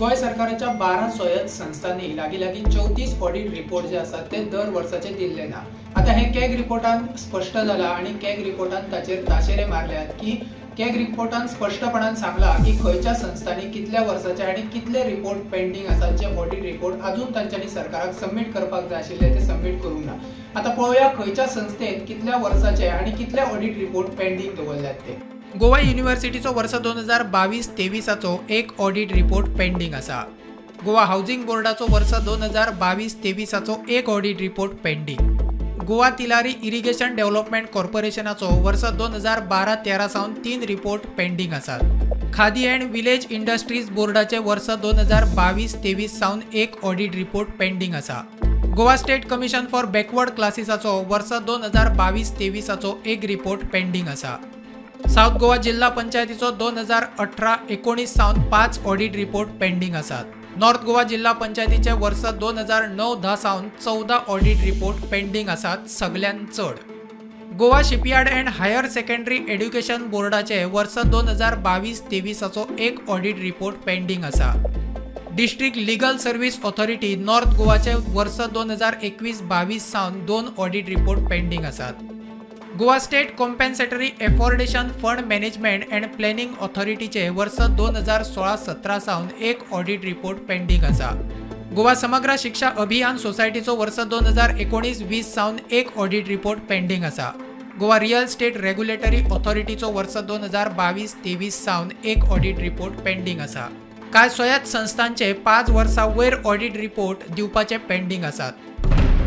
गोय सरकाराच्या 12 स्वायत्त संस्थांनी लागीं 34 ऑडिट रिपोर्ट जे आसात ते दर वर्साचे दिल्ले ना। आता हे कॅग रिपोर्टान स्पष्ट जाला आणि कॅग रिपोर्टान ताचेर ताशेरे मारल्यात की कॅग रिपोर्टान स्पष्टपणान सांगला की खंयच्या संस्थांनी कितल्या वर्साचे आणि कितले रिपोर्ट पेंडिंग आसात जे ऑडिट रिपोर्ट अजून तांच्यांनी सरकाराक सबमिट करपाक जाय आशिल्ले ते सबमिट करूंक ना। आता पळोवया खंयच्या संस्थेन कितल्या वर्साचे आणि कितले ऑडिट रिपोर्ट पेंडिंग दवरल्यात ते। गोवा युनिव्हर्सिटीचो वर्ष 2022-23 एक ऑडिट रिपोर्ट पेंडिंग आसा। गोवा हाऊसिंग बोर्डाचो वर्ष 2022-23 एक audit report pending. Goa Tillari irrigation development कॉर्पोरेशनाचो वर्ष 2012-13 सावन 3 रिपोर्ट पेंडिंग आसात। खादी एंड विलेज इंडस्ट्रीज बोर्डाचे वर्ष 2022-23 सावन एक ऑडिट रिपोर्ट पेंडिंग आसा। Goa state commission for backward क्लासेसाचो वर्ष 2022-23 एक रिपोर्ट पेंडिंग आसा। साउथ गोवा जिल्हा पंचायतीचो 2018-19 सावन 5 ऑडिट रिपोर्ट पेंडिंग आसात। नॉर्थ गोवा जिल्हा पंचायतीचे वर्ष 2009-10 सावन 14 ऑडिट रिपोर्ट पेंडिंग आसात, सगळ्यांत चड। Goa shipyard and higher secondary education बोर्डाचे वर्ष 2022-23 एक ऑडिट रिपोर्ट पेंडिंग आसा। District legal service authority north गोवाचे वर्ष 2021-22 सावन 2 ऑडिट रिपोर्ट पेंडिंग आसात। Goa state compensatory afforestation fund management and planning ऑथॉरिटीचे वर्ष 2016-17 सावन एक ऑडिट रिपोर्ट पेंडिंग आसा। गोवा समग्र शिक्षा अभियान सोसायटीचो वर्ष 2019-20 सावन एक ऑडिट रिपोर्ट पेंडिंग आसा। गोवा रियल स्टेट रेग्युलेटरी ऑथॉरिटीचो वर्ष 2022-23 सावन एक ऑडिट रिपोर्ट पेंडिंग आसा। कांय स्वायत्त संस्थांचे 5 वर्सां वयर ऑडिट रिपोर्ट दिवपाचे पेंडिंग आसात।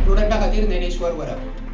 स्टुडंटा खातीर ज्ञानेश्वर वरप।